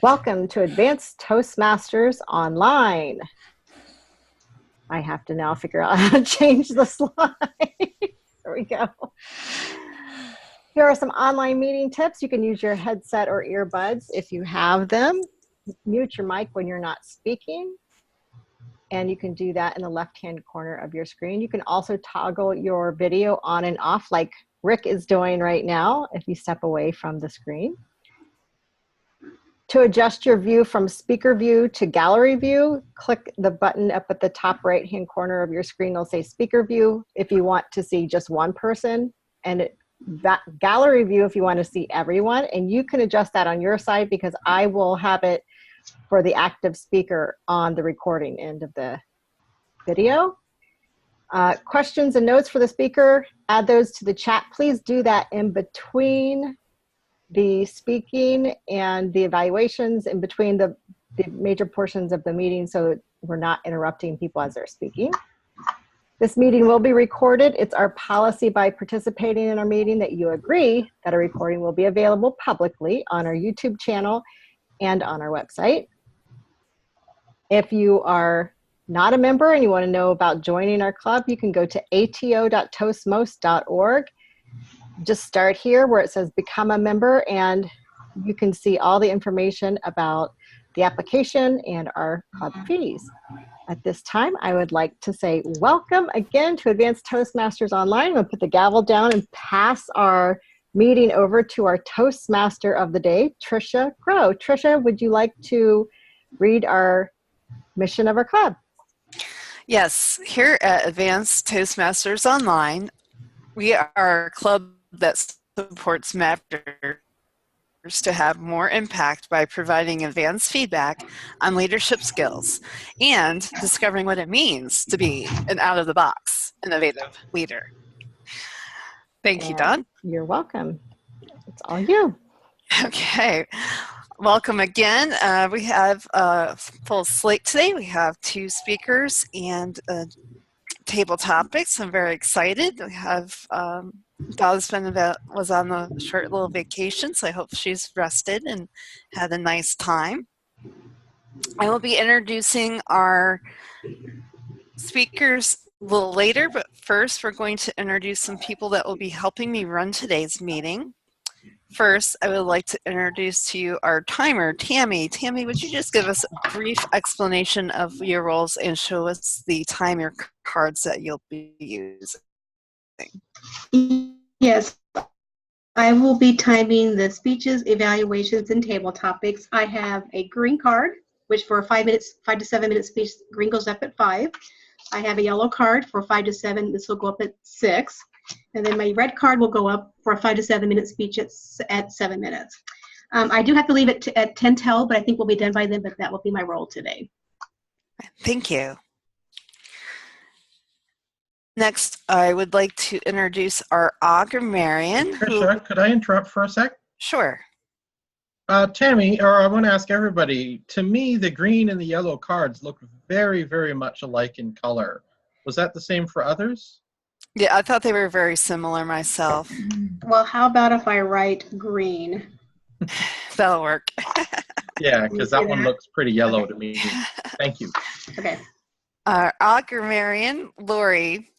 Welcome to Advanced Toastmasters Online. I have to now figure out how to change the slide. There we go. Here are some online meeting tips. You can use your headset or earbuds if you have them. Mute your mic when you're not speaking. And you can do that in the left-hand corner of your screen. You can also toggle your video on and off like Rick is doing right now if you step away from the screen. To adjust your view from speaker view to gallery view, click the button up at the top right-hand corner of your screen. It'll say speaker view if you want to see just one person, and gallery view if you want to see everyone. And you can adjust that on your side because I will have it for the active speaker on the recording end of the video. Questions and notes for the speaker, add those to the chat. Please do that in between the speaking and the evaluations, in between the major portions of the meeting, so we're not interrupting people as they're speaking. This meeting will be recorded. It's our policy by participating in our meeting that you agree that a recording will be available publicly on our YouTube channel and on our website. If you are not a member and you want to know about joining our club, you can go to ato.toastmost.org. Just start here where it says become a member, and you can see all the information about the application and our club fees. At this time, I would like to say welcome again to Advanced Toastmasters Online. I'm going to put the gavel down and pass our meeting over to our Toastmaster of the day, Tricia Crow. Tricia, would you like to read our mission of our club? Yes, here at Advanced Toastmasters Online, we are a club that supports matters to have more impact by providing advanced feedback on leadership skills and discovering what it means to be an out-of-the-box innovative leader. Thank you, Dawn. You're welcome. It's all you. Okay. Welcome again. We have a full slate today. We have 2 speakers and table topics. I'm very excited. We have Donna was on a short little vacation, so I hope she's rested and had a nice time. I will be introducing our speakers a little later, but first we're going to introduce some people that will be helping me run today's meeting. First, I would like to introduce to you our timer, Tammy. Tammy, would you just give us a brief explanation of your roles and show us the timer cards that you'll be using? Yes, I will be timing the speeches, evaluations, and table topics. I have a green card, which for a 5 to 7 minute speech, green goes up at 5. I have a yellow card for 5 to 7. This will go up at 6. And then my red card will go up for a 5 to 7 minute speech at 7 minutes. I do have to leave it at 10 till, but I think we'll be done by then, but that will be my role today. Thank you. Next, I would like to introduce our augur Marion. Tricia, could I interrupt for a sec? Sure. Tammy, or I want to ask everybody, to me, the green and the yellow cards look very, very much alike in color. Was that the same for others? Yeah, I thought they were very similar myself. Well, how about if I write green? That'll work. Yeah, because that one looks pretty yellow to me. Thank you. Okay. Augur Marion, Lori.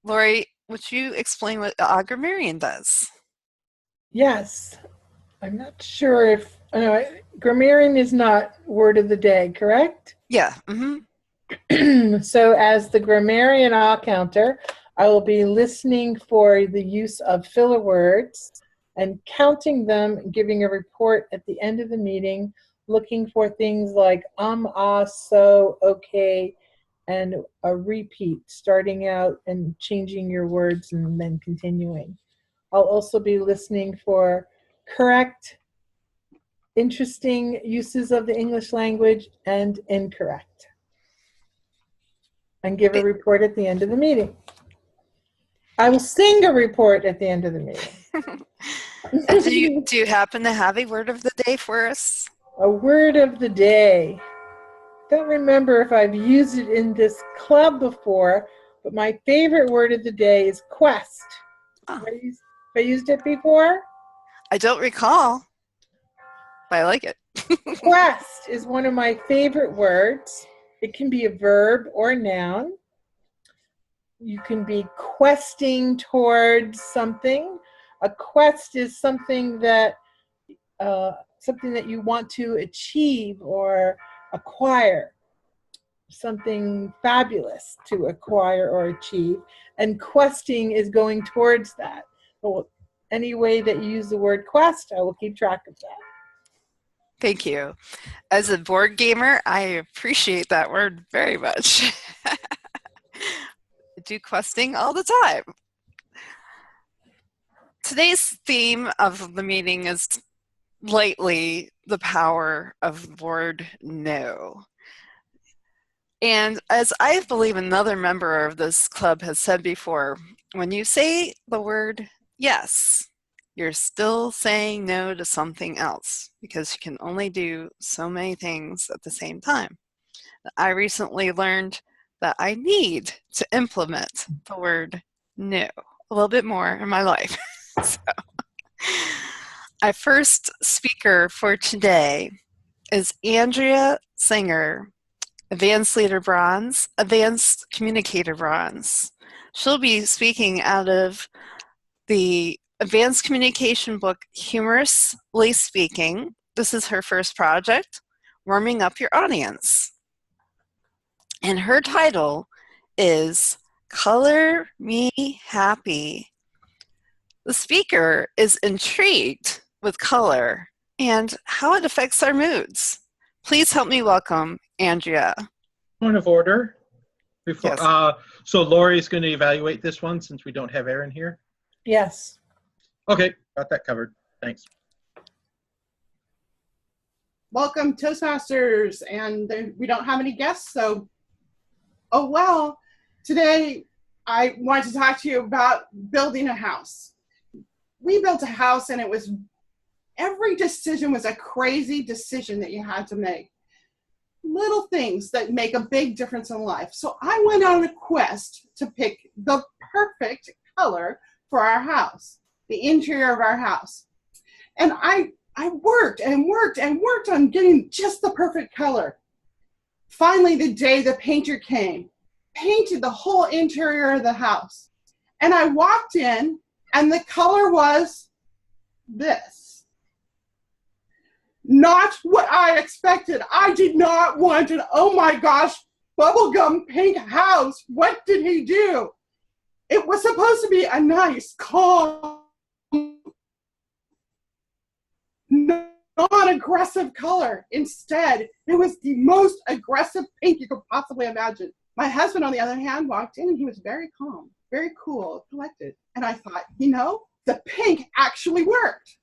Lori, would you explain what augur Marion does? Yes. I'm not sure if, grammarian is not word of the day, correct? Yeah. So as the grammarian counter, I will be listening for the use of filler words and counting them, giving a report at the end of the meeting, looking for things like so, okay, and a repeat, starting out and changing your words and then continuing. I'll also be listening for correct, interesting uses of the English language and incorrect, and give a report at the end of the meeting. I will sing a report at the end of the meeting. Do you happen to have a word of the day for us? A word of the day. Don't remember if I've used it in this club before, but my favorite word of the day is quest. Oh. Have I used it before? I don't recall, but I like it. Quest is one of my favorite words. It can be a verb or a noun. You can be questing towards something. A quest is something that you want to achieve or acquire, something fabulous to acquire or achieve, and questing is going towards that. So any way that you use the word quest, I will keep track of that. Thank you. As a board gamer, I appreciate that word very much. I do questing all the time. Today's theme of the meeting is lightly the power of the word no. And as I believe another member of this club has said before, when you say the word yes, you're still saying no to something else because you can only do so many things at the same time. I recently learned that I need to implement the word no a little bit more in my life. So, our first speaker for today is Andrea Singer, Advanced Leader Bronze, Advanced Communicator Bronze. She'll be speaking out of the Advanced Communication book, Humorously Speaking. This is her first project, Warming Up Your Audience. And her title is Color Me Happy. The speaker is intrigued with color and how it affects our moods. Please help me welcome Andrea. Point of order. Before, Yes. So Lori's going to evaluate this one since we don't have Aaron here. Yes. Okay, got that covered. Thanks. Welcome, Toastmasters, and we don't have any guests, so, oh well. Today, I wanted to talk to you about building a house. We built a house, and every decision was a crazy decision that you had to make. Little things that make a big difference in life. So I went on a quest to pick the perfect color for our house, the interior of our house. And I worked and worked and worked on getting just the perfect color. Finally, the day the painter came, painted the whole interior of the house. And I walked in, and the color was this. Not what I expected. I did not want an, oh my gosh, bubblegum pink house. What did he do? It was supposed to be a nice, calm, non-aggressive color. Instead, it was the most aggressive pink you could possibly imagine. My husband, on the other hand, walked in and he was very calm, very cool, collected. And I thought, the pink actually worked.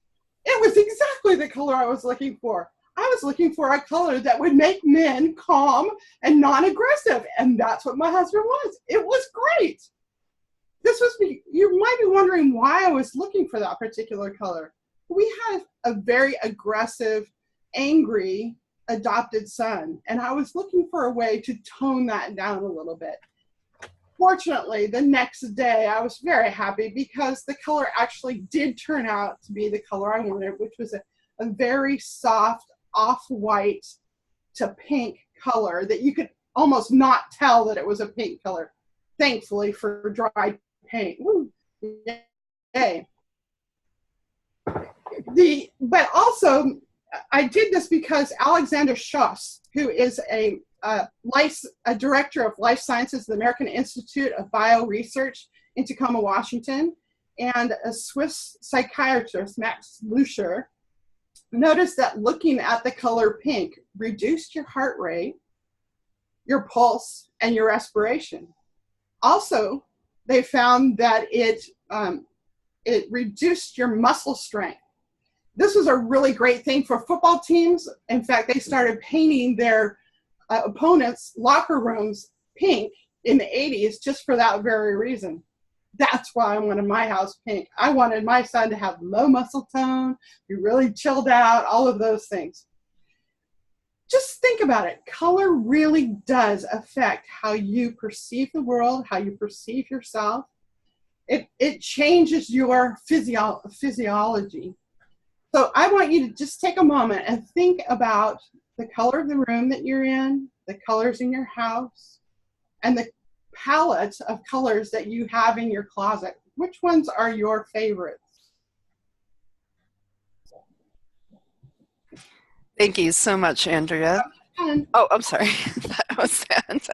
It was exactly the color I was looking for. I was looking for a color that would make men calm and non-aggressive. And that's what my husband was. It was great. You might be wondering why I was looking for that particular color. We have a very aggressive, angry, adopted son, and I was looking for a way to tone that down a little bit. Fortunately, the next day, I was very happy because the color actually did turn out to be the color I wanted, which was a very soft, off-white to pink color that you could almost not tell that it was a pink color. Thankfully for dry paint. Woo. Yay. But also, I did this because Alexander Schoss, who is a director of life sciences at the American Institute of Bioresearch in Tacoma, Washington, and a Swiss psychiatrist, Max Luscher, noticed that looking at the color pink reduced your heart rate, your pulse, and your respiration. Also, they found that it reduced your muscle strength. This was a really great thing for football teams. In fact, they started painting their opponents' locker rooms pink in the 80s just for that very reason. That's why I wanted my house pink. I wanted my son to have low muscle tone, be really chilled out, all of those things. Just think about it. Color really does affect how you perceive the world, how you perceive yourself. It changes your physiology. So I want you to just take a moment and think about the color of the room that you're in, the colors in your house, and the palette of colors that you have in your closet. Which ones are your favorites? Thank you so much, Andrea. And Oh, I'm sorry. That was that.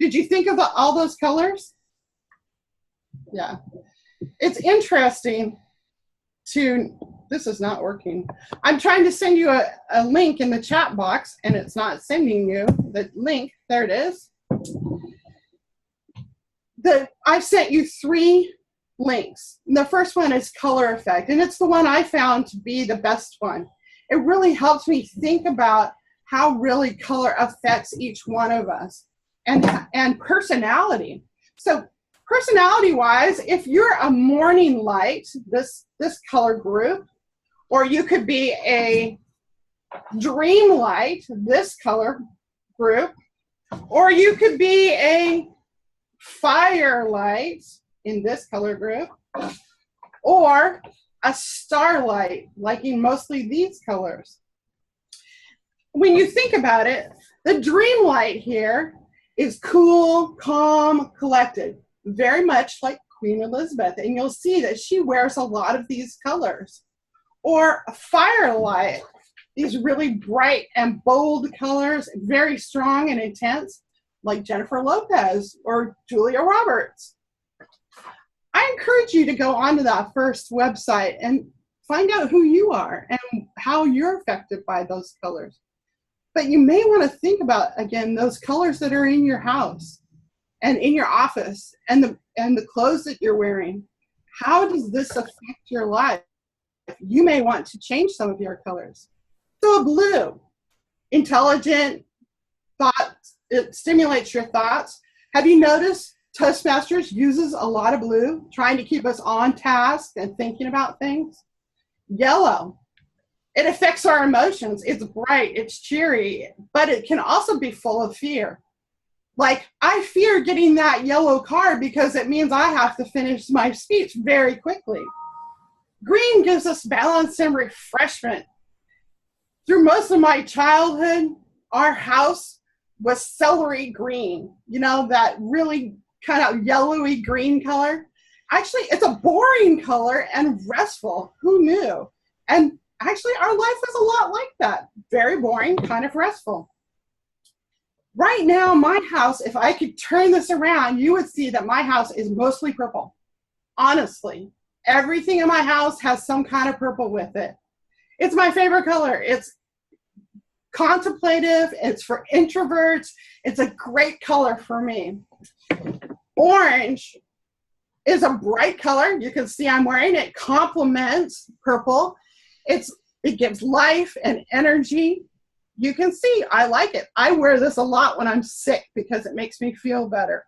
did you think of all those colors? Yeah. It's interesting to, this is not working. I'm trying to send you a link in the chat box and it's not sending you the link. There it is. I've sent you 3 links. The first one is color effect, and it's the one I found to be the best one. It really helps me think about how really color affects each one of us, and personality. So personality-wise, if you're a morning light, this color group, or you could be a dream light, this color group, or you could be a firelight in this color group, or a starlight, liking mostly these colors. When you think about it, the dream light here is cool, calm, collected, very much like Queen Elizabeth, and you'll see that she wears a lot of these colors. Or a firelight, these really bright and bold colors, very strong and intense, like Jennifer Lopez or Julia Roberts. I encourage you to go onto that first website and find out who you are and how you're affected by those colors. But you may want to think about, again, those colors that are in your house and in your office and the clothes that you're wearing. How does this affect your life? You may want to change some of your colors. So a blue, intelligent, thoughts, it stimulates your thoughts. Have you noticed Toastmasters uses a lot of blue, trying to keep us on task and thinking about things? Yellow, it affects our emotions. It's bright, it's cheery, but it can also be full of fear. Like, I fear getting that yellow card because it means I have to finish my speech very quickly. Green gives us balance and refreshment. Through most of my childhood, our house was celery green, you know, that really kind of yellowy green color. Actually, it's a boring color and restful. Who knew? And actually, our life was a lot like that. Very boring, kind of restful. Right now, my house, if I could turn this around, you would see that my house is mostly purple. Honestly, everything in my house has some kind of purple with it. It's my favorite color. It's contemplative. It's for introverts. It's a great color for me. Orange is a bright color. You can see I'm wearing it. Complements purple. It gives life and energy. You can see I like it. I wear this a lot when I'm sick because it makes me feel better.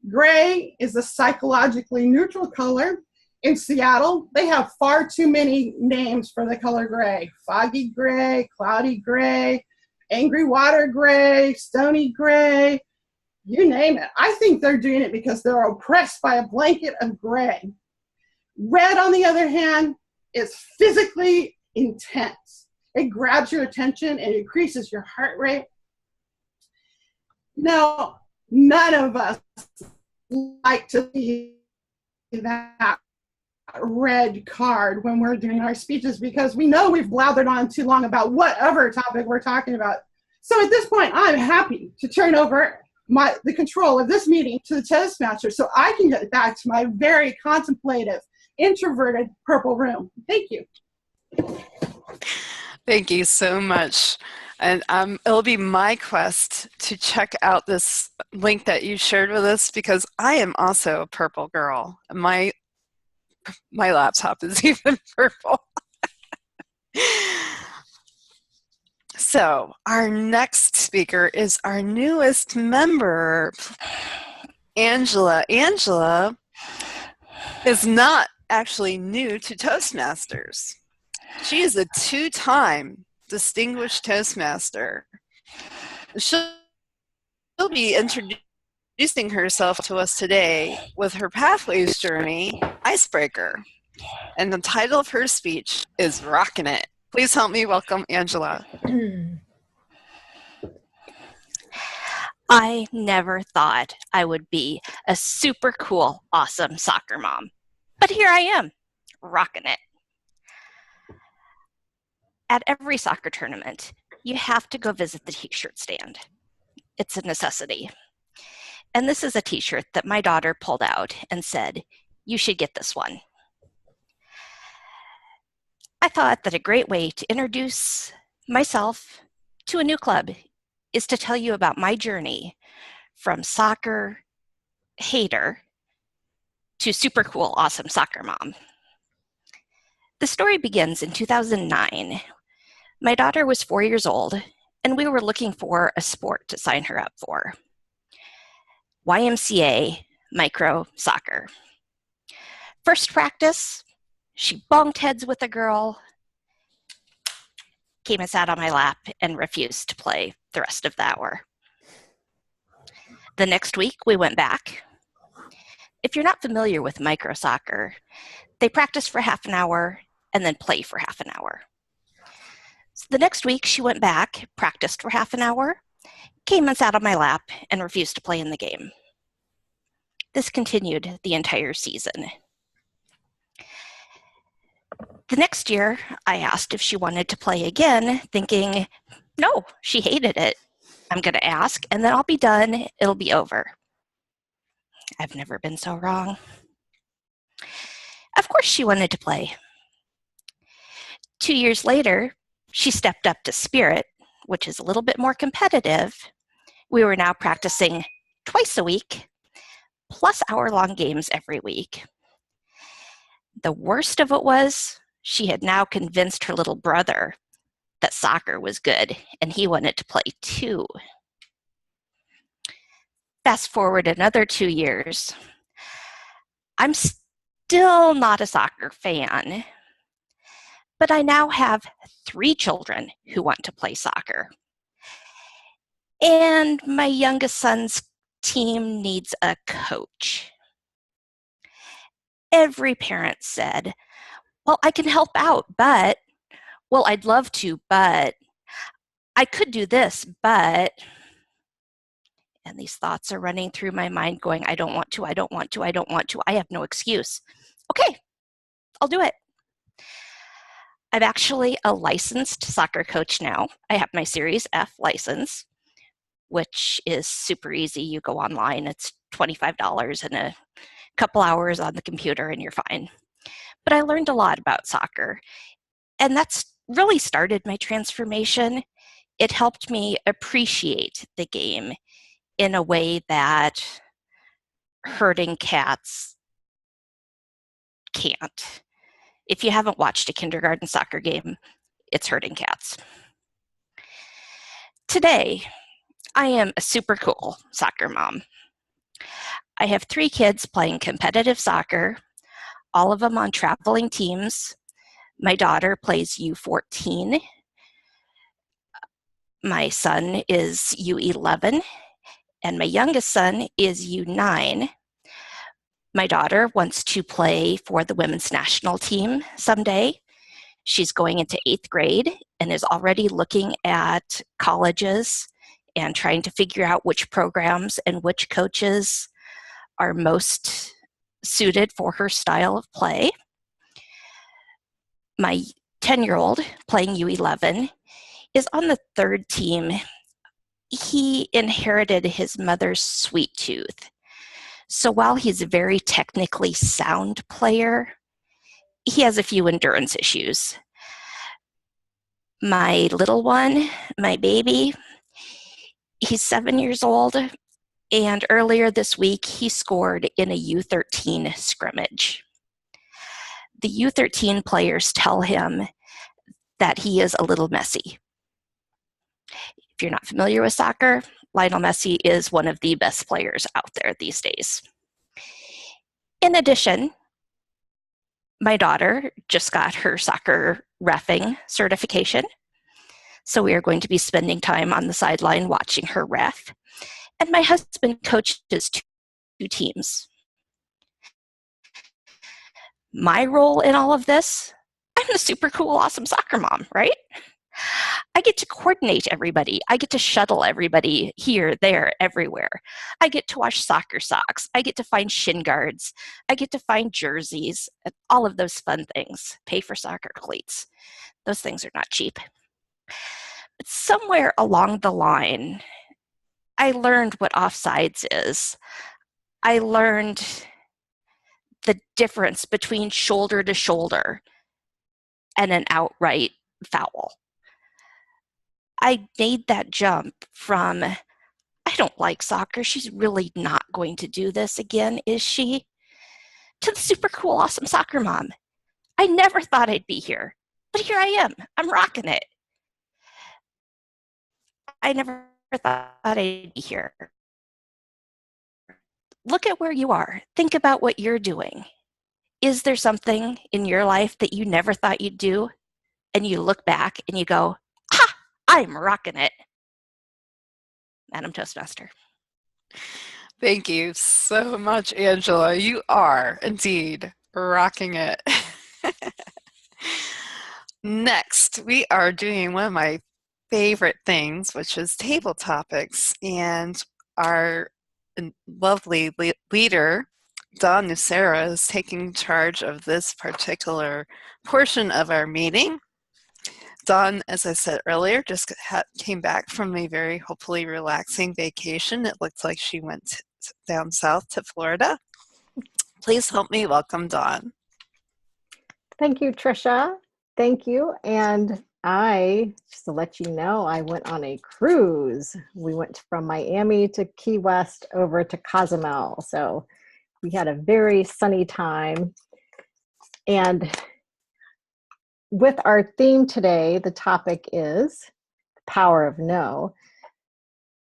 Gray is a psychologically neutral color. In Seattle, they have far too many names for the color gray. Foggy gray, cloudy gray, angry water gray, stony gray, you name it. I think they're doing it because they're oppressed by a blanket of gray. Red, on the other hand, is physically intense. It grabs your attention and increases your heart rate. Now, none of us like to see that red card when we're doing our speeches because we know we've blathered on too long about whatever topic we're talking about. So at this point, I'm happy to turn over the control of this meeting to the Toastmasters so I can get back to my very contemplative, introverted purple room. Thank you. Thank you so much. And it'll be my quest to check out this link that you shared with us because I am also a purple girl. My laptop is even purple. So our next speaker is our newest member, Angela. Angela is not actually new to Toastmasters. She is a 2-time distinguished Toastmaster. She'll be introducing introducing herself to us today with her Pathways journey, Icebreaker. And the title of her speech is Rockin' It. Please help me welcome Angela. I never thought I would be a super cool, awesome soccer mom. But here I am, rocking it. At every soccer tournament, you have to go visit the t-shirt stand. It's a necessity. And this is a t-shirt that my daughter pulled out and said, "You should get this one." I thought that a great way to introduce myself to a new club is to tell you about my journey from soccer hater to super cool, awesome soccer mom. The story begins in 2009. My daughter was 4 years old, and we were looking for a sport to sign her up for. YMCA micro soccer. First practice, she bumped heads with a girl, came and sat on my lap, and refused to play the rest of the hour. The next week, we went back. If you're not familiar with micro soccer, they practice for half an hour and then play for half an hour. So the next week, she went back, practiced for half an hour, came and sat on my lap, and refused to play in the game. This continued the entire season. The next year, I asked if she wanted to play again, thinking, no, she hated it. I'm going to ask, and then I'll be done. It'll be over. I've never been so wrong. Of course she wanted to play. 2 years later, she stepped up to Spirit, which is a little bit more competitive. We were now practicing twice a week, plus hour-long games every week. The worst of it was, she had now convinced her little brother that soccer was good, and he wanted to play too. Fast forward another 2 years. I'm still not a soccer fan, but I now have 3 children who want to play soccer. And my youngest son's team needs a coach. Every parent said, well, I can help out, but, well, I'd love to, but I could do this, but, and these thoughts are running through my mind going, I don't want to, I don't want to, I don't want to, I have no excuse. Okay, I'll do it. I'm actually a licensed soccer coach now. I have my Series F license, which is super easy. You go online, it's $25 and a couple hours on the computer and you're fine. But I learned a lot about soccer, and that's really started my transformation. It helped me appreciate the game in a way that herding cats can't. If you haven't watched a kindergarten soccer game, it's herding cats. Today, I am a super cool soccer mom. I have 3 kids playing competitive soccer, all of them on traveling teams. My daughter plays U14. My son is U11, and my youngest son is U9. My daughter wants to play for the women's national team someday. She's going into 8th grade and is already looking at colleges and trying to figure out which programs and which coaches are most suited for her style of play. My 10-year-old playing U11 is on the 3rd team. He inherited his mother's sweet tooth. So while he's a very technically sound player, he has a few endurance issues. My little one, my baby, he's 7 years old, and earlier this week he scored in a U13 scrimmage. The U13 players tell him that he is a little messy. If you're not familiar with soccer, Lionel Messi is one of the best players out there these days. In addition, my daughter just got her soccer reffing certification, so we are going to be spending time on the sideline watching her ref. and my husband coaches two teams. My role in all of this, I'm the super cool, awesome soccer mom, right? I get to coordinate everybody. I get to shuttle everybody here, there, everywhere. I get to wash soccer socks. I get to find shin guards. I get to find jerseys, and all of those fun things. Pay for soccer cleats. Those things are not cheap. But somewhere along the line, I learned what offsides is. I learned the difference between shoulder to shoulder and an outright foul. I made that jump from, I don't like soccer, she's really not going to do this again, is she? To the super cool, awesome soccer mom. I never thought I'd be here, but here I am. I'm rocking it. I never thought I'd be here. Look at where you are. Think about what you're doing. Is there something in your life that you never thought you'd do? And you look back and you go, ha, I'm rocking it. Madam Toastmaster. Thank you so much, Angela. You are indeed rocking it. Next, we are doing one of my favorite things, which is table topics. And our lovely leader, Dawn Nucera, is taking charge of this particular portion of our meeting. Dawn, as I said earlier, just came back from a very hopefully relaxing vacation. It looks like she went down south to Florida. Please help me welcome Dawn. Thank you, Trisha. Thank you. And just to let you know, I went on a cruise. We went from Miami to Key West over to Cozumel. So we had a very sunny time. And with our theme today, the topic is the power of no.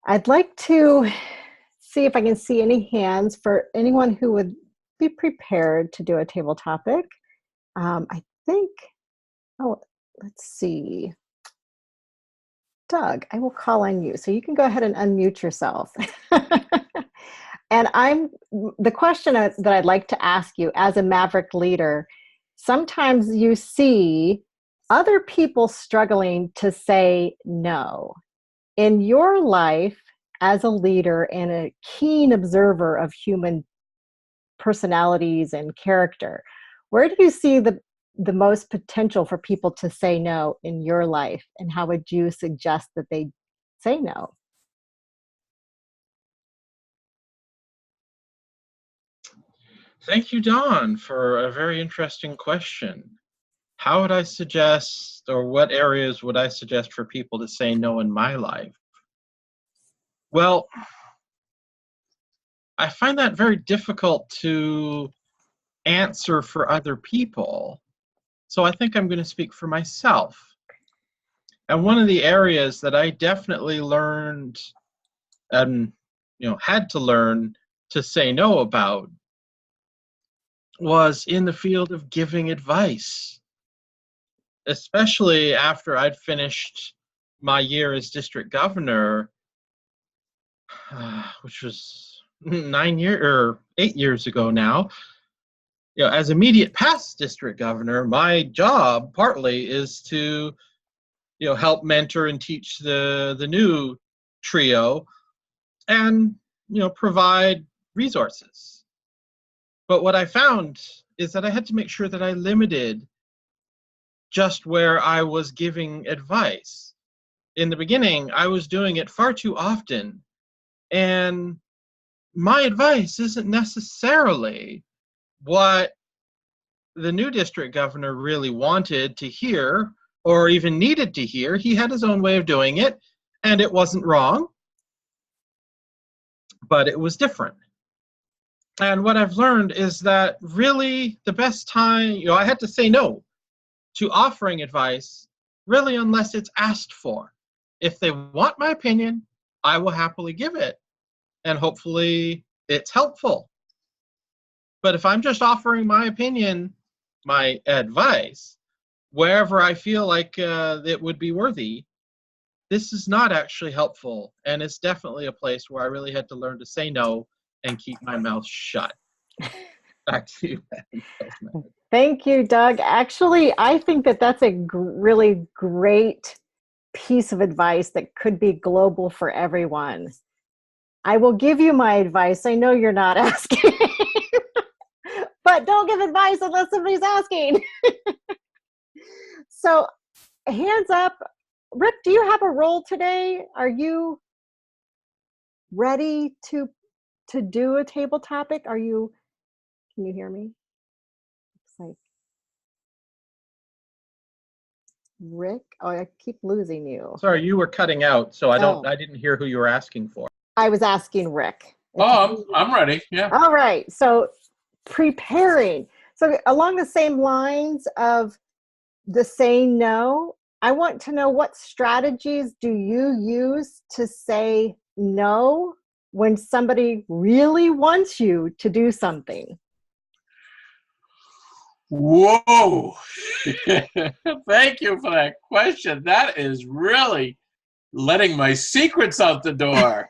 I'd like to see if I can see any hands for anyone who would be prepared to do a table topic. I think, let's see. Doug, I will call on you. So you can go ahead and unmute yourself. And the question that I'd like to ask you as a Maverick leader, sometimes you see other people struggling to say no. In your life as a leader and a keen observer of human personalities and character, where do you see the most potential for people to say no in your life, and how would you suggest that they say no? Thank you, Dawn, for a very interesting question. How would I suggest, or what areas would I suggest for people to say no in my life? Well, I find that very difficult to answer for other people. So I think I'm going to speak for myself. And one of the areas that I definitely learned and had to learn to say no about was in the field of giving advice, especially after I'd finished my year as district governor, which was 8 years ago now. As immediate past district governor, my job partly is to help mentor and teach the new trio and provide resources. But what I found is that I had to make sure that I limited just where I was giving advice. In the beginning, I was doing it far too often, and my advice isn't necessarily what the new district governor really wanted to hear or even needed to hear. He had his own way of doing it, and it wasn't wrong, but it was different. And what I've learned is that really the best time, I had to say no to offering advice, really, unless it's asked for. If they want my opinion, I will happily give it, and hopefully it's helpful. But if I'm just offering my opinion, my advice, wherever I feel like it would be worthy, this is not actually helpful. And it's definitely a place where I really had to learn to say no and keep my mouth shut. Back to you, Madam. Thank you, Doug. Actually, I think that that's a really great piece of advice that could be global for everyone. I will give you my advice. I know you're not asking, but don't give advice unless somebody's asking. So, hands up. Rick, do you have a role today? Are you ready to do a table topic? Can you hear me? It's like Rick. Oh, I keep losing you. Sorry, you were cutting out, so I didn't hear who you were asking for. I was asking Rick. I'm ready. Yeah. All right. So preparing. So along the same lines of the saying no, I want to know, what strategies do you use to say no when somebody really wants you to do something? Whoa. Thank you for that question. That is really letting my secrets out the door.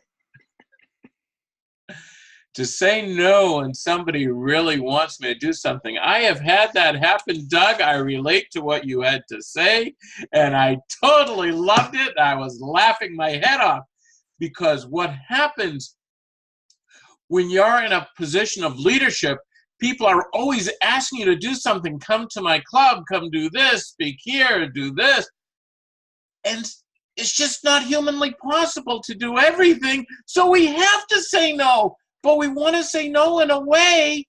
To say no when somebody really wants me to do something. I have had that happen, Doug. I relate to what you had to say, and I totally loved it. I was laughing my head off, because what happens when you're in a position of leadership, people are always asking you to do something. Come to my club, come do this, speak here, do this. And it's just not humanly possible to do everything, so we have to say no. But we want to say no in a way,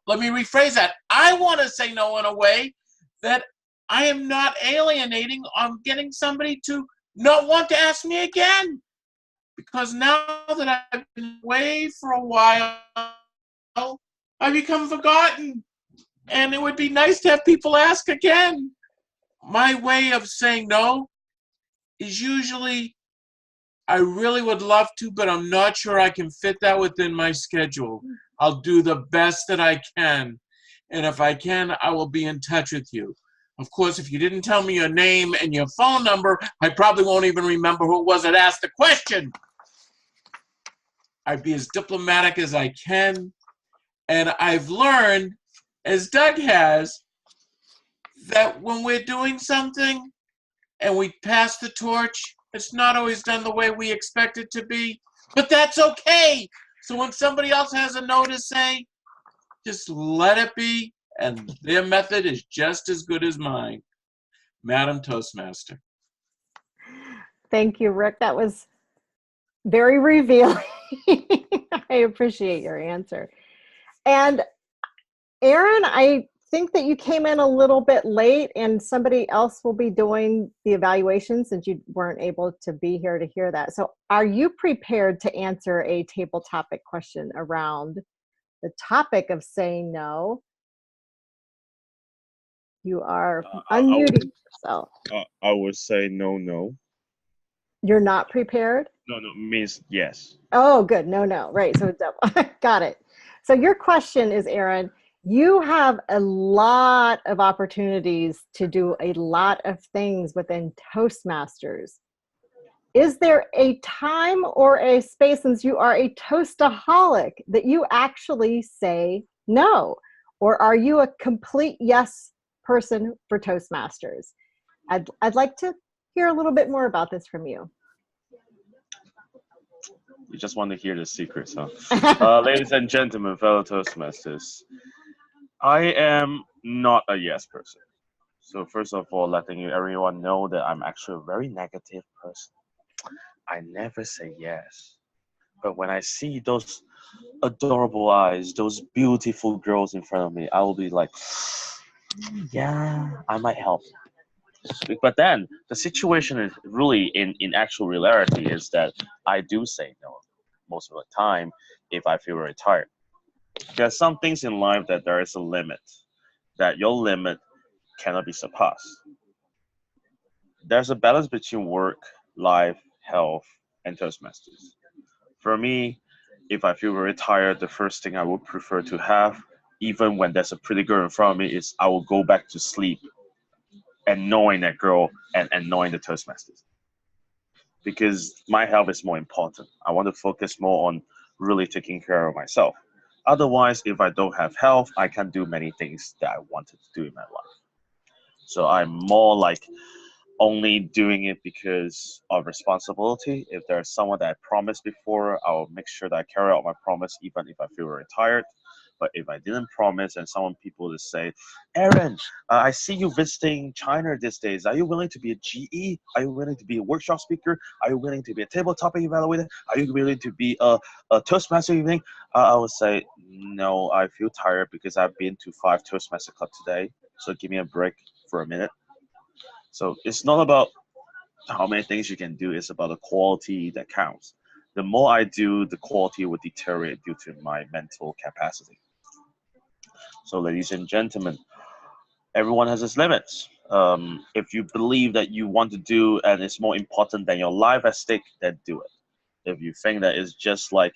let me rephrase that. I want to say no in a way that I am not alienating on getting somebody to not want to ask me again. Because now that I've been away for a while, I become forgotten. And it would be nice to have people ask again. My way of saying no is usually, I really would love to, but I'm not sure I can fit that within my schedule. I'll do the best that I can. And if I can, I will be in touch with you. Of course, if you didn't tell me your name and your phone number, I probably won't even remember who it was that asked the question. I'd be as diplomatic as I can. And I've learned, as Doug has, that when we're doing something and we pass the torch, it's not always done the way we expect it to be, but that's okay. So when somebody else has a no to say, just let it be, and their method is just as good as mine. Madam Toastmaster. Thank you, Rick. That was very revealing. I appreciate your answer. And Aaron, I think that you came in a little bit late, and somebody else will be doing the evaluation since you weren't able to be here to hear that. So are you prepared to answer a table topic question around the topic of saying no? You are unmuting yourself. I would say no. You're not prepared? No means yes. Oh, good. No. Right. So got it. So your question is, Aaron, you have a lot of opportunities to do a lot of things within Toastmasters. Is there a time or a space, since you are a toastaholic, that you actually say no? Or are you a complete yes person for Toastmasters? I'd like to hear a little bit more about this from you. You just want to hear the secrets, huh? Ladies and gentlemen, fellow Toastmasters, I am not a yes person. So first of all, letting everyone know that I'm actually a very negative person. I never say yes. But when I see those adorable eyes, those beautiful girls in front of me, I will be like, yeah, I might help. But then the situation is really in actual reality is that I do say no most of the time if I feel very tired. There are some things in life that there is a limit, that your limit cannot be surpassed. There's a balance between work, life, health, and Toastmasters. For me, if I feel very tired, the first thing I would prefer to have, even when there's a pretty girl in front of me, is I will go back to sleep and knowing that girl and knowing the Toastmasters. because my health is more important. I want to focus more on really taking care of myself. Otherwise, if I don't have health, I can't do many things that I wanted to do in my life. So I'm more like only doing it because of responsibility. If there's someone that I promised before, I'll make sure that I carry out my promise even if I feel retired. But if I didn't promise and someone people to say, Aaron, I see you visiting China these days. Are you willing to be a GE? Are you willing to be a workshop speaker? Are you willing to be a tabletop evaluator? Are you willing to be a Toastmaster evening? I would say, no, I feel tired because I've been to 5 Toastmaster Club today. So give me a break for a minute. So it's not about how many things you can do, it's about the quality that counts. The more I do, the quality will deteriorate due to my mental capacity. So ladies and gentlemen, everyone has its limits. If you believe that you want to do and it's more important than your life at stake, then do it. If you think that it's just like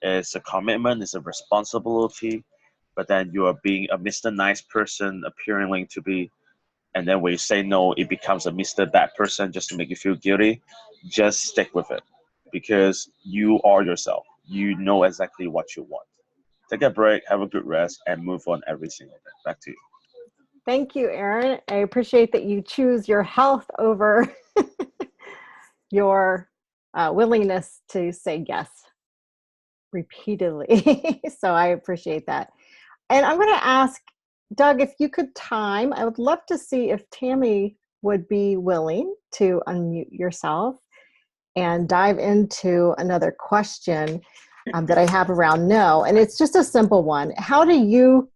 it's a commitment, it's a responsibility, but then you are being a Mr. Nice person appearing to be, and then when you say no, it becomes a Mr. That person just to make you feel guilty, just stick with it because you are yourself. You know exactly what you want. Take a break, have a good rest, and move on every single day. Back to you. Thank you, Aaron. I appreciate that you choose your health over your willingness to say yes repeatedly. So I appreciate that. And I'm going to ask Doug, if you could time, I would love to see if Tammy would be willing to unmute yourself and dive into another question that I have around no. And it's just a simple one. How do you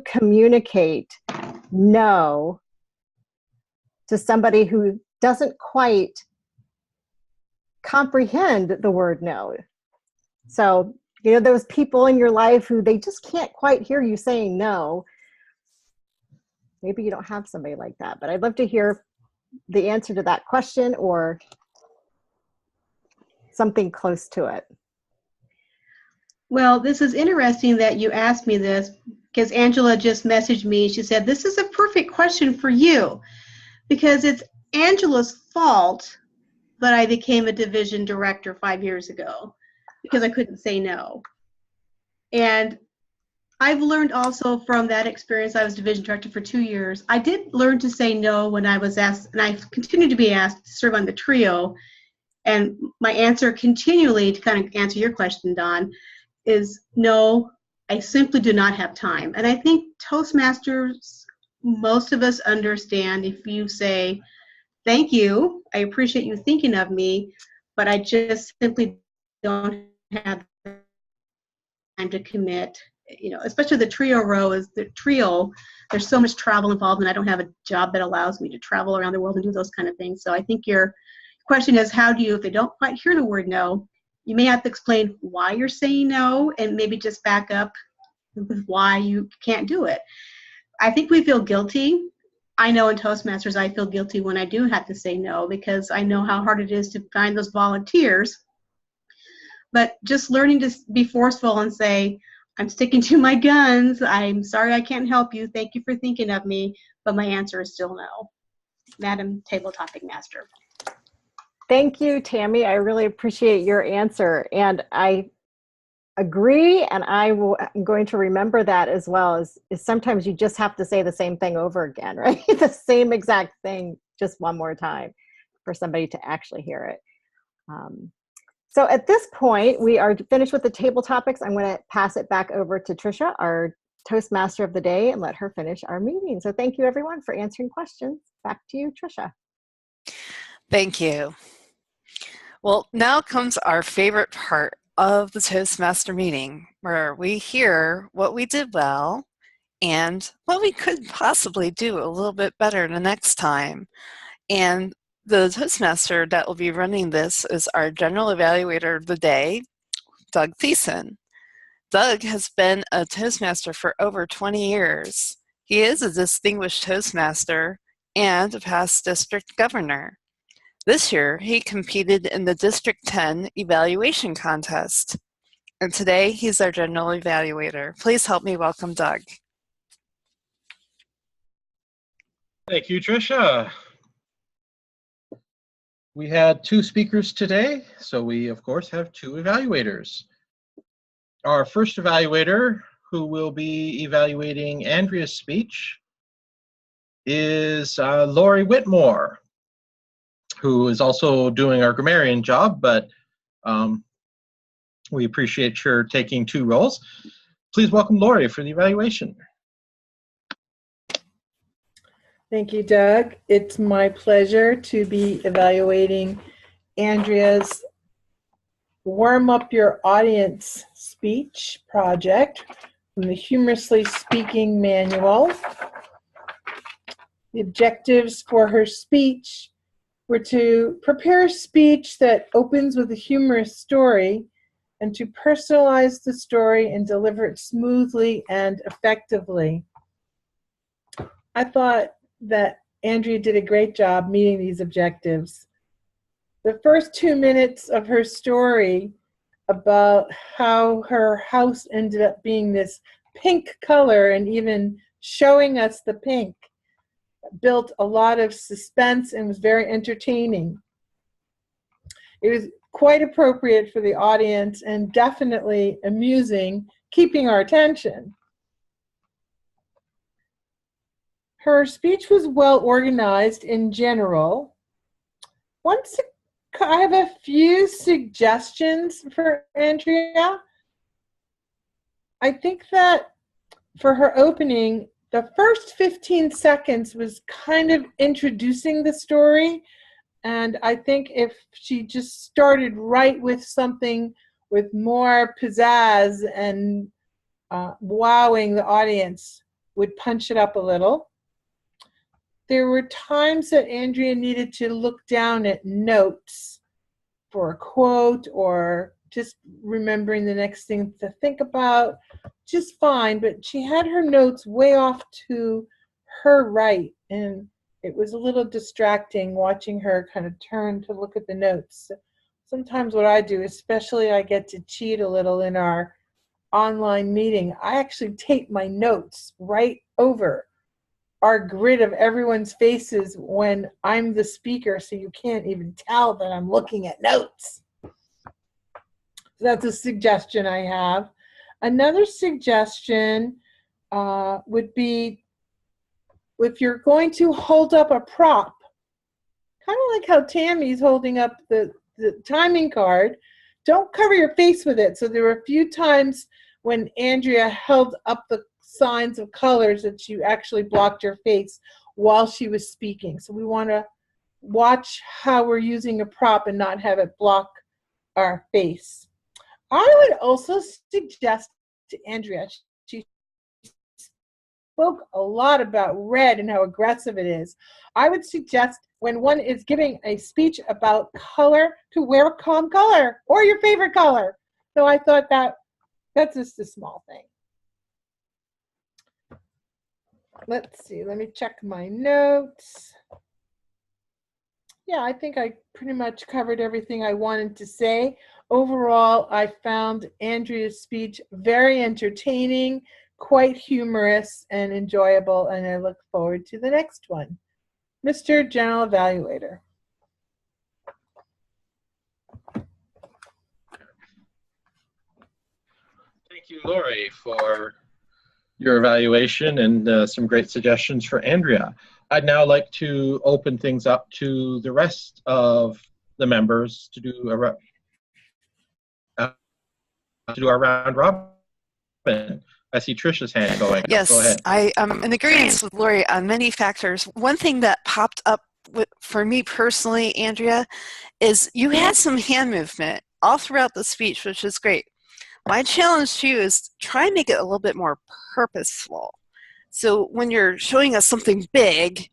communicate no to somebody who doesn't quite comprehend the word no? So, you know, those people in your life who they just can't quite hear you saying no. Maybe you don't have somebody like that, but I'd love to hear the answer to that question or something close to it. Well, this is interesting that you asked me this because Angela just messaged me. She said, this is a perfect question for you because it's Angela's fault that I became a division director 5 years ago because I couldn't say no. And I've learned also from that experience. I was division director for 2 years. I did learn to say no when I was asked, and I continue to be asked to serve on the trio. And my answer continually, to kind of answer your question, Don, is no, I simply do not have time. And I think Toastmasters, most of us understand if you say, thank you, I appreciate you thinking of me, but I just simply don't have time to commit. You know, especially the trio row is the trio. There's so much travel involved, and I don't have a job that allows me to travel around the world and do those kind of things. So I think your question is, how do you, if they don't quite hear the word no, you may have to explain why you're saying no and maybe just back up with why you can't do it. I think we feel guilty. I know in Toastmasters I feel guilty when I do have to say no because I know how hard it is to find those volunteers. But just learning to be forceful and say, I'm sticking to my guns. I'm sorry I can't help you. Thank you for thinking of me. But my answer is still no. Madam Table Topic Master. Thank you, Tammy. I really appreciate your answer. And I agree, and I'm going to remember that as well, is sometimes you just have to say the same thing over again, right? The same exact thing, just one more time for somebody to actually hear it. So at this point, we are finished with the table topics. I'm going to pass it back over to Trisha, our Toastmaster of the day, and let her finish our meeting. So thank you, everyone, for answering questions. Back to you, Trisha. Thank you. Well, now comes our favorite part of the Toastmaster meeting, where we hear what we did well and what we could possibly do a little bit better the next time. And the Toastmaster that will be running this is our General Evaluator of the Day, Doug Thiessen. Doug has been a Toastmaster for over 20 years. He is a distinguished Toastmaster and a past district governor. This year, he competed in the District 10 evaluation contest. And today, he's our General Evaluator. Please help me welcome Doug. Thank you, Trisha. We had 2 speakers today, so we, of course, have 2 evaluators. Our first evaluator, who will be evaluating Andrea's speech, is Lori Whitmore, who is also doing our grammarian job, but we appreciate her taking 2 roles. Please welcome Lori for the evaluation. Thank you, Doug. It's my pleasure to be evaluating Andrea's Warm Up Your Audience speech project from the Humorously Speaking Manual. The objectives for her speech were to prepare a speech that opens with a humorous story and to personalize the story and deliver it smoothly and effectively. I thought that Andrea did a great job meeting these objectives. The first 2 minutes of her story about how her house ended up being this pink color and even showing us the pink built a lot of suspense and was very entertaining. It was quite appropriate for the audience and definitely amusing, keeping our attention. Her speech was well organized in general. I have a few suggestions for Andrea. I think that for her opening, the first 15 seconds was kind of introducing the story. And I think if she just started right with something with more pizzazz and wowing the audience, would punch it up a little. There were times that Andrea needed to look down at notes for a quote or just remembering the next thing to think about, just fine, but she had her notes way off to her right, and it was a little distracting watching her kind of turn to look at the notes. Sometimes what I do, especially I get to cheat a little in our online meeting, I actually tape my notes right over our grid of everyone's faces when I'm the speaker, so you can't even tell that I'm looking at notes. So that's a suggestion I have. Another suggestion would be if you're going to hold up a prop, kind of like how Tammy's holding up the timing card, don't cover your face with it. So there were a few times when Andrea held up the signs of colors that you actually blocked your face while she was speaking. So we want to watch how we're using a prop and not have it block our face. I would also suggest to Andrea, she spoke a lot about red and how aggressive it is. I would suggest when one is giving a speech about color to wear a calm color or your favorite color. So I thought that's just a small thing. Let's see, let me check my notes. Yeah, I think I pretty much covered everything I wanted to say. Overall, I found Andrea's speech very entertaining, quite humorous and enjoyable, and I look forward to the next one. Mr. General Evaluator. Thank you, Lori, for your evaluation and some great suggestions for Andrea. I'd now like to open things up to the rest of the members to do our round robin. I see Trisha's hand going. Yes, Go ahead. I am in agreement with Lori on many factors. One thing that popped up for me personally, Andrea, is you had some hand movement all throughout the speech, which is great. My challenge to you is try and make it a little bit more purposeful. So when you're showing us something big,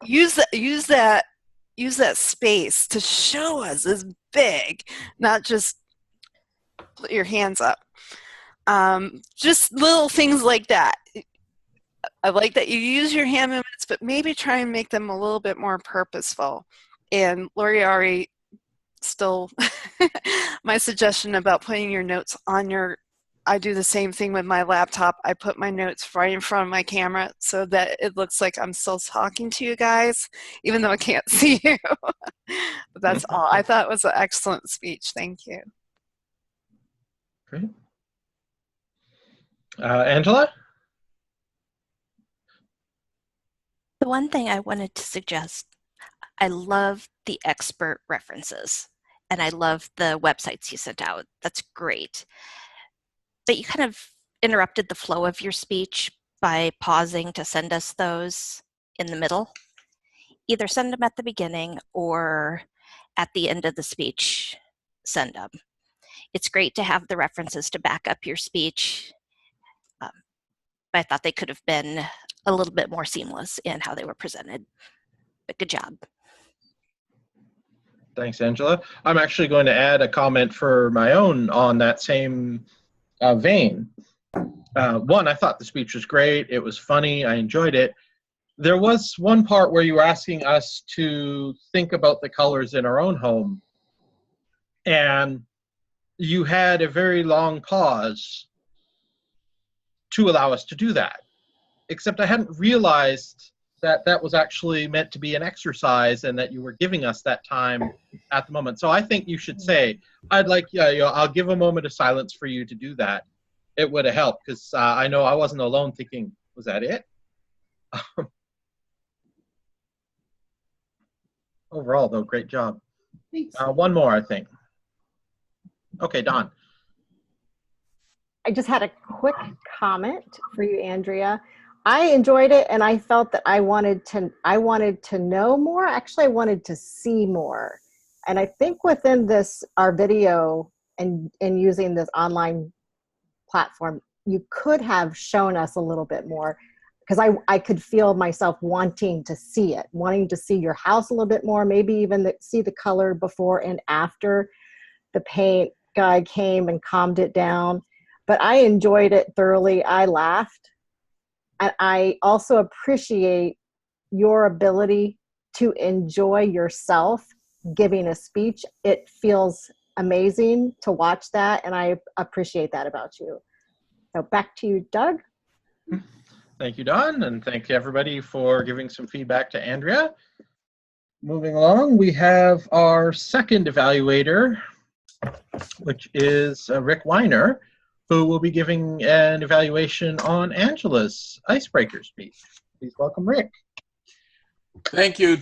use that space to show us as big, not just put your hands up. Just little things like that. I like that you use your hand movements, but maybe try and make them a little bit more purposeful. And Lori already stole my suggestion about putting your notes on your I do the same thing with my laptop. I put my notes right in front of my camera so that it looks like I'm still talking to you guys, even though I can't see you. But that's all. I thought it was an excellent speech. Thank you. Great. Angela? The one thing I wanted to suggest, I love the expert references and I love the websites you sent out. That's great. But you kind of interrupted the flow of your speech by pausing to send us those in the middle. Either send them at the beginning or at the end of the speech, send them. It's great to have the references to back up your speech, but I thought they could have been a little bit more seamless in how they were presented. But good job. Thanks, Angela. I'm actually going to add a comment for my own on that same vein. One, I thought the speech was great. It was funny. I enjoyed it. There was one part where you were asking us to think about the colors in our own home. And you had a very long pause to allow us to do that. Except I hadn't realized that that was actually meant to be an exercise and that you were giving us that time at the moment. So I think you should say, I'd like, I'll give a moment of silence for you to do that. It would have helped because I know I wasn't alone thinking, was that it? Overall, though, great job. Thanks. One more, I think. Okay, Don. I just had a quick comment for you, Andrea. I enjoyed it, and I felt that I wanted to know more. Actually, I wanted to see more. And I think within this, our video and using this online platform, you could have shown us a little bit more, because I could feel myself wanting to see it, wanting to see your house a little bit more, maybe even see the color before and after the paint guy came and calmed it down. But I enjoyed it thoroughly. I laughed. And I also appreciate your ability to enjoy yourself giving a speech. It feels amazing to watch that, and I appreciate that about you. So back to you, Doug. Thank you, Don, and thank you, everybody, for giving some feedback to Andrea. Moving along, we have our second evaluator, which is Rick Weiner, who will be giving an evaluation on Angela's icebreaker speech. Please welcome Rick. Thank you,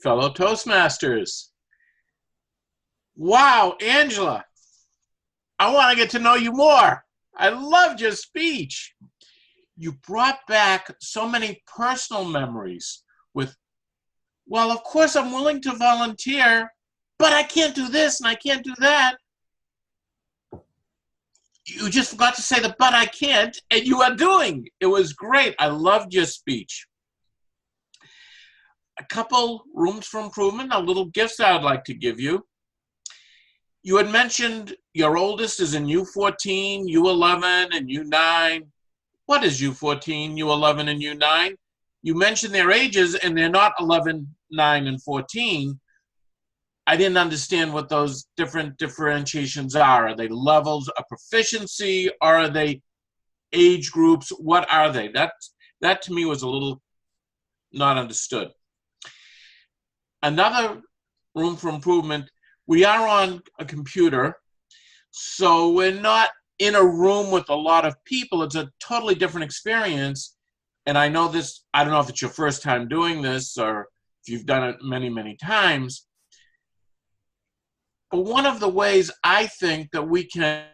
fellow Toastmasters. Wow, Angela, I want to get to know you more. I loved your speech. You brought back so many personal memories with, well, of course I'm willing to volunteer, but I can't do this and I can't do that. You just forgot to say the but I can't, and you are doing. It was great. I loved your speech. A couple rooms for improvement, a little gifts I'd like to give you. You had mentioned your oldest is in U14, U11, and U9. What is U14, U11, and U9? You mentioned their ages, and they're not 11, 9, and 14. I didn't understand what those different differentiations are. Are they levels of proficiency? Or are they age groups? What are they? That to me was a little not understood. Another room for improvement, we are on a computer, so we're not in a room with a lot of people. It's a totally different experience. And I know this, I don't know if it's your first time doing this or if you've done it many, many times. But one of the ways I think that we can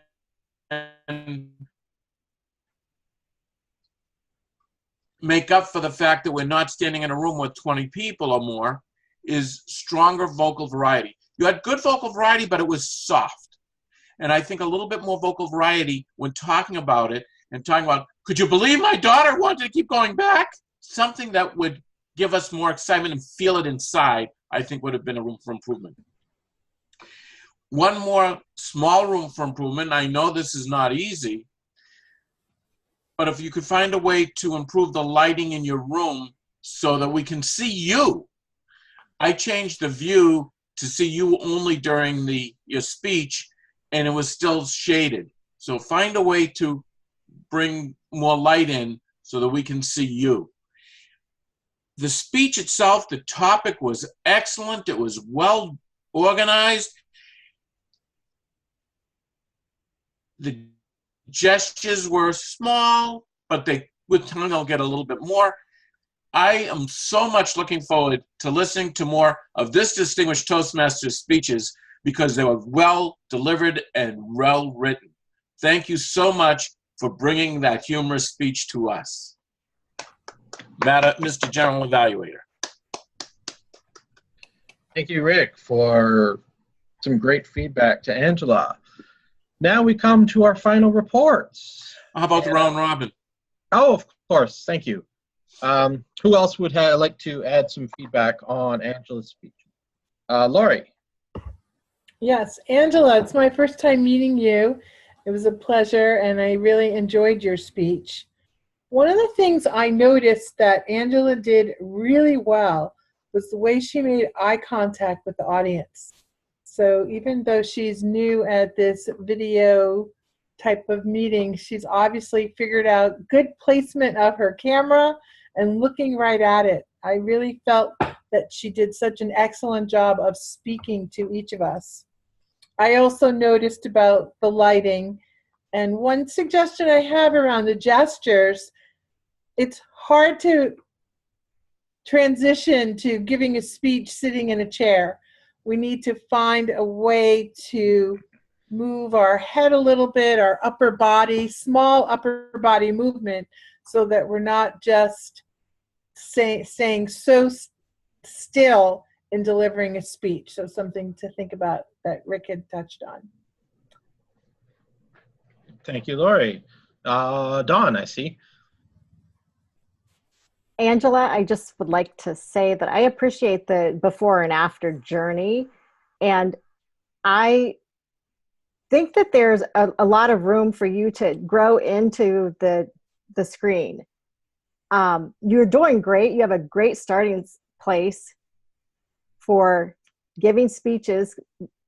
make up for the fact that we're not standing in a room with 20 people or more is stronger vocal variety. You had good vocal variety, but it was soft. And I think a little bit more vocal variety when talking about it and talking about, could you believe my daughter wanted to keep going back? Something that would give us more excitement and feel it inside, I think would have been a room for improvement. One more small room for improvement. I know this is not easy, but if you could find a way to improve the lighting in your room so that we can see you. I changed the view to see you only during your speech, and it was still shaded. So find a way to bring more light in so that we can see you. The speech itself, the topic was excellent. It was well organized. The gestures were small, but with time they'll get a little bit more. I am so much looking forward to listening to more of this distinguished Toastmasters speeches because they were well delivered and well written. Thank you so much for bringing that humorous speech to us. Mr. General Evaluator. Thank you, Rick, for some great feedback to Angela. Now we come to our final reports. How about the round robin? Oh, of course. Thank you. Who else would like to add some feedback on Angela's speech? Lori. Yes, Angela, it's my first time meeting you. It was a pleasure, and I really enjoyed your speech. One of the things I noticed that Angela did really well was the way she made eye contact with the audience. So even though she's new at this video type of meeting, she's obviously figured out good placement of her camera and looking right at it. I really felt that she did such an excellent job of speaking to each of us. I also noticed about the lighting, and one suggestion I have around the gestures, it's hard to transition to giving a speech sitting in a chair. We need to find a way to move our head a little bit, our upper body, small upper body movement, so that we're not just staying so still in delivering a speech. So something to think about that Rick had touched on. Thank you, Lori. Dawn, I see. Angela, I just would like to say that I appreciate the before and after journey. And I think that there's a lot of room for you to grow into the screen. You're doing great. You have a great starting place for giving speeches.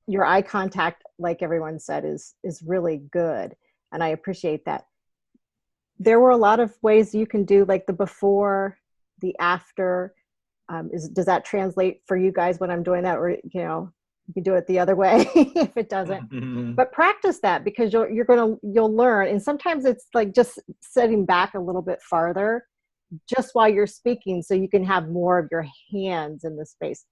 Your eye contact, like everyone said, is really good. And I appreciate that. There were a lot of ways you can do like the before, the after. Does that translate for you guys when I'm doing that? Or, you know, you can do it the other way if it doesn't. Mm-hmm. But practice that because you'll learn. And sometimes it's like just setting back a little bit farther just while you're speaking so you can have more of your hands in the space.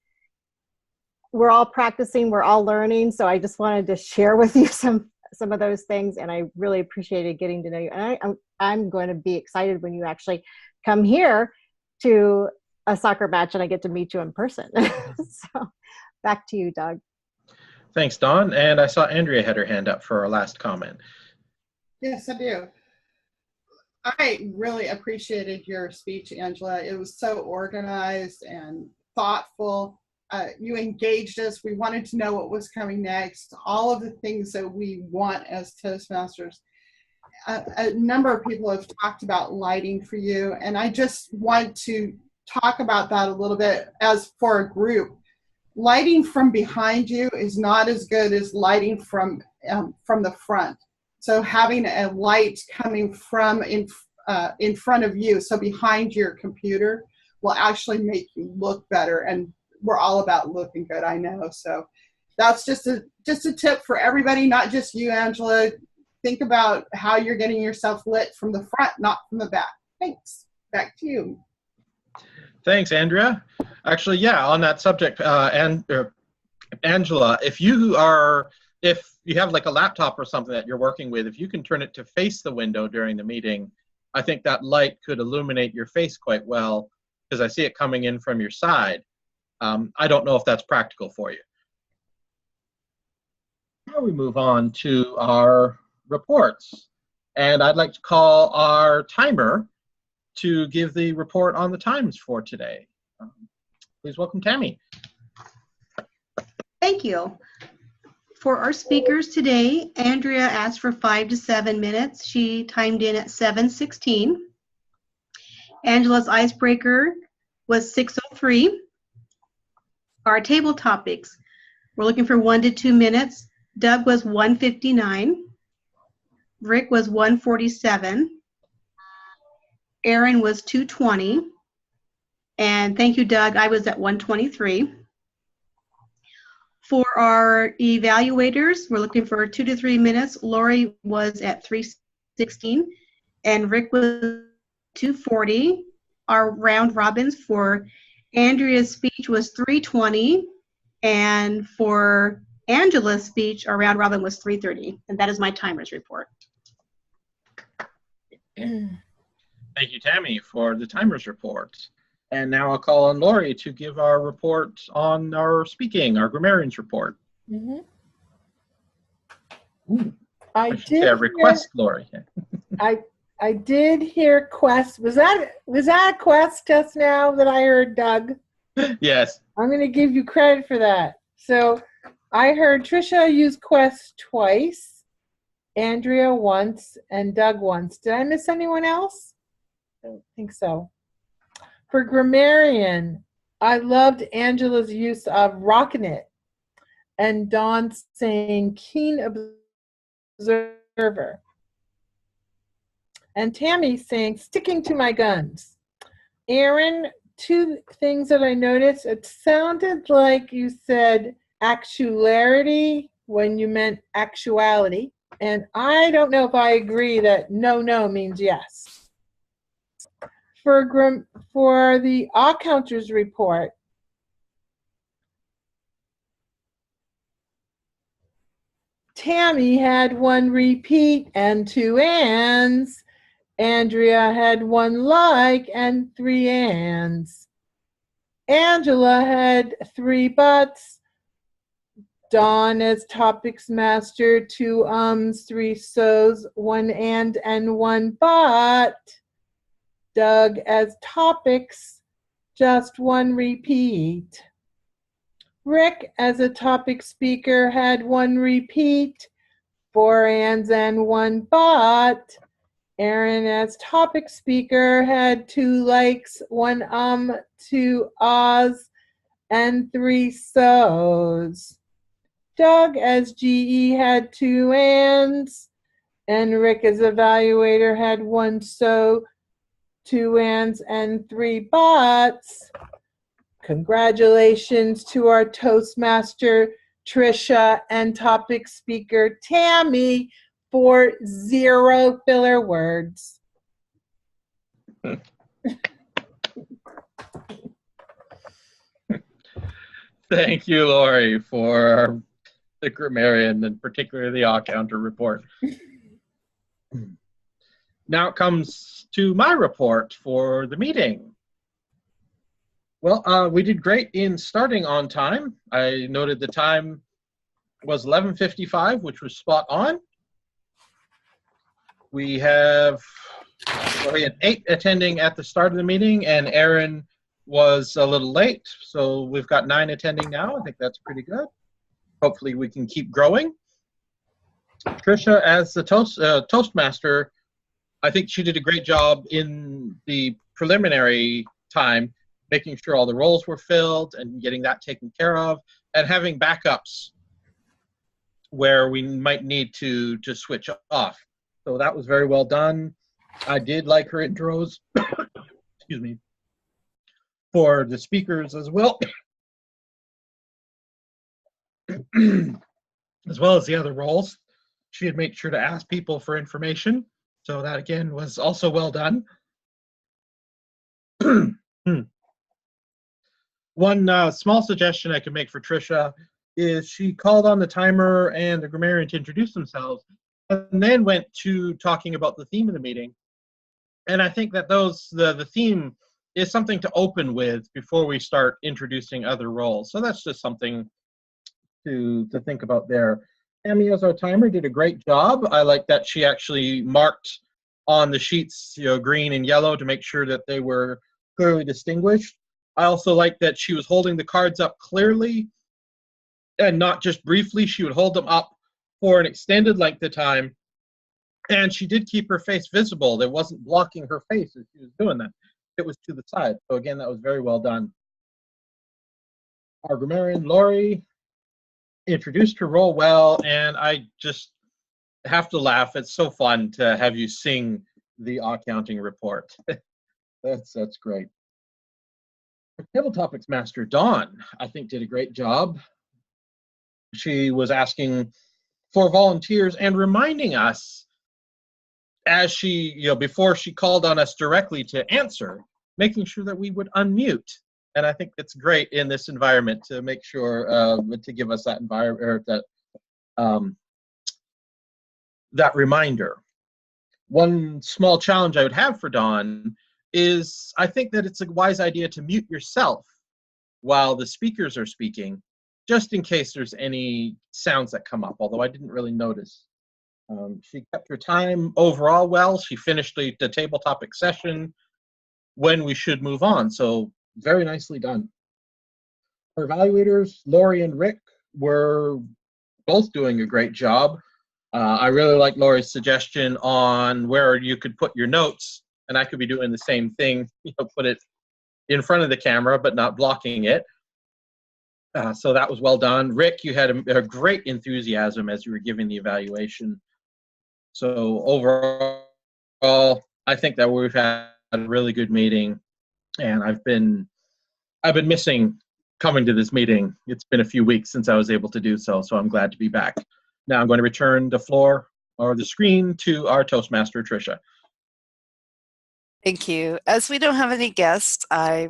We're all practicing, we're all learning. So I just wanted to share with you some of those things, and I really appreciated getting to know you. And I'm going to be excited when you actually come here to a soccer match and I get to meet you in person. So back to you, Doug. Thanks, Dawn. And I saw Andrea had her hand up for our last comment. Yes, I do. I really appreciated your speech, Angela. It was so organized and thoughtful. You engaged us. We wanted to know what was coming next, all of the things that we want as Toastmasters. A number of people have talked about lighting for you, and I just want to talk about that a little bit as for a group. Lighting from behind you is not as good as lighting from the front. So having a light coming from in front of you, so behind your computer, will actually make you look better. And we're all about looking good, I know. So that's just a tip for everybody, not just you, Angela. Think about how you're getting yourself lit from the front, not from the back. Thanks. Back to you. Thanks, Andrea. Actually, yeah, on that subject, Angela, if you have like a laptop or something that you're working with, if you can turn it to face the window during the meeting, I think that light could illuminate your face quite well because I see it coming in from your side. I don't know if that's practical for you. Now we move on to our reports. And I'd like to call our timer to give the report on the times for today. Please welcome Tammy. Thank you. For our speakers today, Andrea asked for 5 to 7 minutes. She timed in at 7:16. Angela's icebreaker was 6:03. Our table topics, we're looking for 1 to 2 minutes. Doug was 1:59. Rick was 147. Aaron was 220. And thank you, Doug, I was at 123. For our evaluators, we're looking for 2 to 3 minutes. Lori was at 316, and Rick was 240. Our round robins for Andrea's speech was 320, and for Angela's speech, our round robin was 330. And that is my timers report. Thank you, Tammy, for the timers report. And now I'll call on Lori to give our report on our speaking, our grammarians report. Mm-hmm. I should say a request, Lori. I did hear Quest. Was that a Quest just now that I heard, Doug? Yes. I'm going to give you credit for that. So I heard Trisha use Quest twice, Andrea once, and Doug once. Did I miss anyone else? I don't think so. For grammarian, I loved Angela's use of rockin' it, and Dawn saying keen observer, and Tammy saying sticking to my guns. Aaron, two things that I noticed. It sounded like you said actuality when you meant actuality, and I don't know if I agree that no means yes. For the all counters report, Tammy had 1 repeat and 2 ands. Andrea had 1 like and 3 ands. Angela had 3 buts. Dawn as topics master, 2 ums, 3 so's, 1 and 1 but. Doug as topics, just 1 repeat. Rick as a topic speaker had 1 repeat, 4 ands and 1 but. Aaron as topic speaker had 2 likes, 1 2 ahs, and 3 so's. Doug as GE had 2 ands, and Rick as evaluator had 1 so, 2 ands, and 3 buts. Congratulations to our Toastmaster, Trisha, and topic speaker, Tammy, for 0 filler words. Thank you, Lori, for the grammarian and particularly the all counter report. Now it comes to my report for the meeting. Well, we did great in starting on time. I noted the time was 11:55, which was spot on. We had 8 attending at the start of the meeting, and Aaron was a little late, so we've got 9 attending now. I think that's pretty good. Hopefully we can keep growing. Trisha, as the Toastmaster, I think she did a great job in the preliminary time, making sure all the roles were filled and getting that taken care of, and having backups where we might need to switch off. So that was very well done. I did like her intros, excuse me, for the speakers as well, as well as the other roles. She had made sure to ask people for information. So that, again, was also well done. One small suggestion I could make for Trisha is she called on the timer and the grammarian to introduce themselves, and then went to talking about the theme of the meeting. And I think that the theme is something to open with before we start introducing other roles. So that's just something to think about there. Tammy, as our timer, did a great job. I like that she actually marked on the sheets, green and yellow to make sure that they were clearly distinguished. I also like that she was holding the cards up clearly and not just briefly. She would hold them up for an extended length of time, and she did keep her face visible. It wasn't blocking her face as she was doing that. It was to the side. So again, that was very well done. Our grammarian, Lori, introduced her role well, and I just have to laugh. It's so fun to have you sing the accounting report. That's great. Table Topics Master Dawn, I think, did a great job. She was asking for volunteers and reminding us, as she, before she called on us directly to answer, making sure that we would unmute. And I think it's great in this environment to make sure to give us that environment, or that reminder. One small challenge I would have for Dawn is, I think that it's a wise idea to mute yourself while the speakers are speaking, just in case there's any sounds that come up, although I didn't really notice. She kept her time overall well. She finished the table topic session when we should move on, so very nicely done. Our evaluators, Lori and Rick, were both doing a great job. I really like Lori's suggestion on where you could put your notes, and I could be doing the same thing, put it in front of the camera but not blocking it. So that was well done. Rick, you had a great enthusiasm as you were giving the evaluation. So overall, I think that we've had a really good meeting, and I've been missing coming to this meeting. It's been a few weeks since I was able to do so, so I'm glad to be back. Now I'm going to return the floor or the screen to our Toastmaster, Tricia. Thank you. As we don't have any guests, I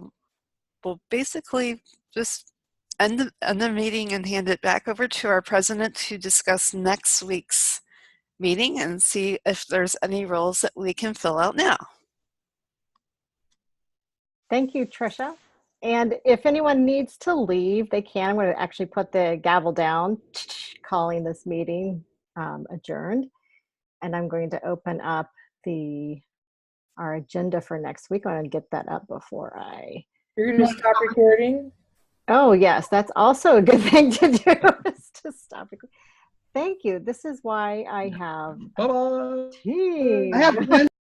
will basically just end the meeting and hand it back over to our president to discuss next week's meeting and see if there's any roles that we can fill out now. Thank you, Tricia. And if anyone needs to leave, they can. I'm going to actually put the gavel down, calling this meeting adjourned. And I'm going to open up our agenda for next week. I want to get that up before You're going to stop recording? Oh, yes. That's also a good thing to do, is to stop recording. Thank you. This is why I have Bye-bye. team. I have one